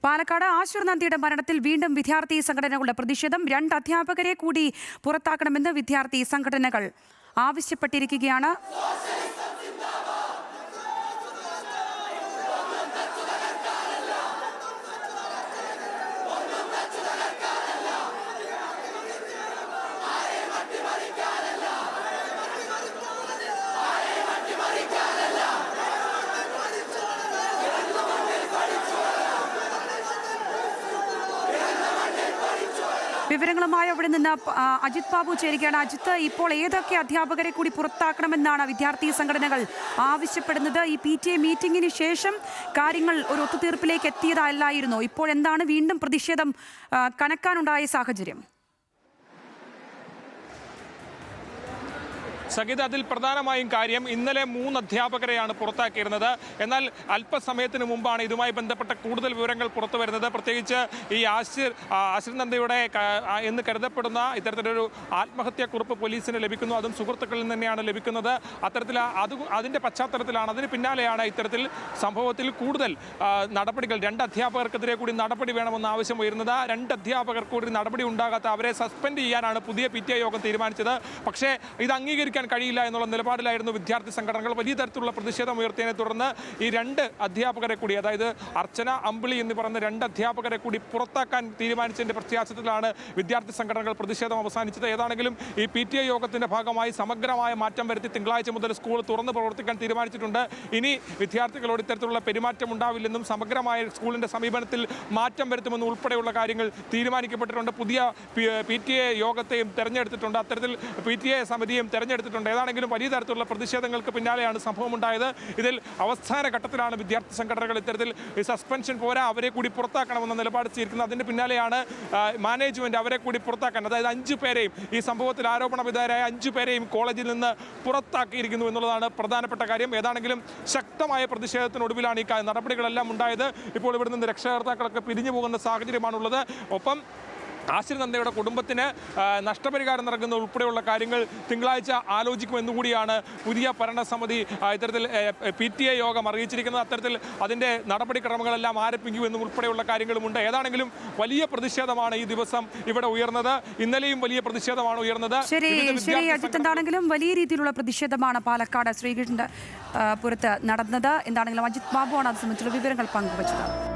പാലക്കാട് ആശുർ നന്ദിയുടെ മരണത്തിൽ വീണ്ടും വിദ്യാർത്ഥി സംഘടനകളുടെ പ്രതിഷേധം. 2 അധ്യാപകരെ കൂടി പുറത്താക്കണമെന്ന് വിദ്യാർത്ഥി സംഘടനകൾ ആവശ്യപ്പെട്ടിരിക്കുകയാണ്. വിവരങ്ങളുമായി അവിടെ നിന്ന് അജിത് ബാബു ചേരുകയാണ്. അജിത്ത്, ഇപ്പോൾ ഏതൊക്കെ അധ്യാപകരെ കൂടി പുറത്താക്കണമെന്നാണ് വിദ്യാർത്ഥി സംഘടനകൾ ആവശ്യപ്പെടുന്നത്? ഈ PTA മീറ്റിംഗിന് ശേഷം കാര്യങ്ങൾ ഒരു ഒത്തുതീർപ്പിലേക്ക് എത്തിയതല്ലായിരുന്നോ? ഇപ്പോൾ എന്താണ് വീണ്ടും പ്രതിഷേധം കനക്കാനുണ്ടായ സാഹചര്യം? സംഗീത, അതിൽ പ്രധാനമായും കാര്യം ഇന്നലെ 3 അധ്യാപകരെയാണ് പുറത്താക്കിയിരുന്നത്. എന്നാൽ അല്പസമയത്തിന് മുമ്പാണ് ഇതുമായി ബന്ധപ്പെട്ട കൂടുതൽ വിവരങ്ങൾ പുറത്തു വരുന്നത്. പ്രത്യേകിച്ച് ഈ ആശിർ നന്ദയുടെ എന്ന് കരുതപ്പെടുന്ന ഇത്തരത്തിലൊരു ആത്മഹത്യാക്കുറിപ്പ് പോലീസിന് ലഭിക്കുന്നു. അതും സുഹൃത്തുക്കളിൽ നിന്ന് തന്നെയാണ് ലഭിക്കുന്നത്. അത്തരത്തിൽ അതിൻ്റെ പശ്ചാത്തലത്തിലാണ്, അതിന് പിന്നാലെയാണ് ഇത്തരത്തിൽ സംഭവത്തിൽ കൂടുതൽ നടപടികൾ 2 അധ്യാപകർക്കെതിരെ കൂടി നടപടി വേണമെന്ന ആവശ്യം ഉയരുന്നത്. 2 അധ്യാപകർക്ക് കൂടി നടപടി ഉണ്ടാകാത്ത അവരെ സസ്പെൻഡ് ചെയ്യാനാണ് പുതിയ PTA യോഗം തീരുമാനിച്ചത്. പക്ഷേ ഇത് അംഗീകരിക്കാൻ കഴിയില്ല എന്നുള്ള നിലപാടിലായിരുന്നു വിദ്യാർത്ഥി സംഘടനകൾ. വലിയ തരത്തിലുള്ള പ്രതിഷേധം ഉയർത്തിയതിനെ തുടർന്ന് ഈ 2 അധ്യാപകരെ കൂടി, അതായത് അർച്ചന, അമ്പിളി എന്ന് പറയുന്ന 2 അധ്യാപകരെ കൂടി പുറത്താക്കാൻ തീരുമാനിച്ചതിന്റെ പശ്ചാത്തലത്തിലാണ് വിദ്യാർത്ഥി സംഘടനകൾ പ്രതിഷേധം അവസാനിച്ചത്. ഏതാണെങ്കിലും ഈ PTA യോഗത്തിന്റെ ഭാഗമായി സമഗ്രമായ മാറ്റം വരുത്തി തിങ്കളാഴ്ച മുതൽ സ്കൂൾ തുറന്ന് പ്രവർത്തിക്കാൻ തീരുമാനിച്ചിട്ടുണ്ട്. ഇനി വിദ്യാർത്ഥികളോട് ഇത്തരത്തിലുള്ള പെരുമാറ്റം ഉണ്ടാവില്ലെന്നും സമഗ്രമായ സ്കൂളിന്റെ സമീപനത്തിൽ മാറ്റം വരുത്തുമെന്നും ഉൾപ്പെടെയുള്ള കാര്യങ്ങൾ തീരുമാനിക്കപ്പെട്ടിട്ടുണ്ട്. പുതിയ PTA യോഗത്തെയും തെരഞ്ഞെടുത്തിട്ടുണ്ട്. അത്തരത്തിൽ PTA സമിതിയും തെരഞ്ഞെടുത്തിട്ടുണ്ട്. ഏതാണെങ്കിലും വലിയ തരത്തിലുള്ള പ്രതിഷേധങ്ങൾക്ക് പിന്നാലെയാണ് സംഭവം ഉണ്ടായത്. ഇതിൽ അവസാന ഘട്ടത്തിലാണ് വിദ്യാർത്ഥി സംഘടനകൾ ഇത്തരത്തിൽ സസ്പെൻഷൻ പോരാ, അവരെ കൂടി പുറത്താക്കണമെന്ന നിലപാട് സ്വീകരിക്കുന്നത്. അതിന് പിന്നാലെയാണ് മാനേജ്മെന്റ് അവരെ കൂടി പുറത്താക്കാൻ, അതായത് 5 പേരെയും ഈ സംഭവത്തിൽ ആരോപണ വിധേയരായ 5 പേരെയും കോളേജിൽ നിന്ന് പുറത്താക്കിയിരിക്കുന്നു എന്നുള്ളതാണ് പ്രധാനപ്പെട്ട കാര്യം. ഏതാണെങ്കിലും ശക്തമായ പ്രതിഷേധത്തിനൊടുവിലാണ് ഈ നടപടികളെല്ലാം ഉണ്ടായത്. ഇപ്പോൾ ഇവിടെ നിന്ന് രക്ഷകർത്താക്കളൊക്കെ പിരിഞ്ഞു പോകുന്ന സാഹചര്യമാണുള്ളത്. ഒപ്പം ആശിർ നന്ദയുടെ കുടുംബത്തിന് നഷ്ടപരിഹാരം നൽകുന്ന ഉൾപ്പെടെയുള്ള കാര്യങ്ങൾ തിങ്കളാഴ്ച ആലോചിക്കുമെന്നുകൂടിയാണ് പുതിയ ഭരണസമിതി ഇത്തരത്തിൽ PTA യോഗം അറിയിച്ചിരിക്കുന്നത്. അത്തരത്തിൽ അതിൻ്റെ നടപടിക്രമങ്ങളെല്ലാം ആരംഭിക്കുമെന്നും ഉൾപ്പെടെയുള്ള കാര്യങ്ങളുമുണ്ട്. ഏതാണെങ്കിലും വലിയ പ്രതിഷേധമാണ് ഈ ദിവസം ഇവിടെ ഉയർന്നത്. ഇന്നലെയും വലിയ പ്രതിഷേധമാണ് ഉയർന്നത്. ശരി അജിത്ത്, എന്താണെങ്കിലും വലിയ രീതിയിലുള്ള പ്രതിഷേധമാണ് പാലക്കാട് ശ്രീകൃഷ്ണപുരത്ത് നടന്നത്. എന്താണെങ്കിലും അജിത് ബാബു ആണ് അത് സംബന്ധിച്ചുള്ള വിവരങ്ങൾ പങ്കുവച്ചത്.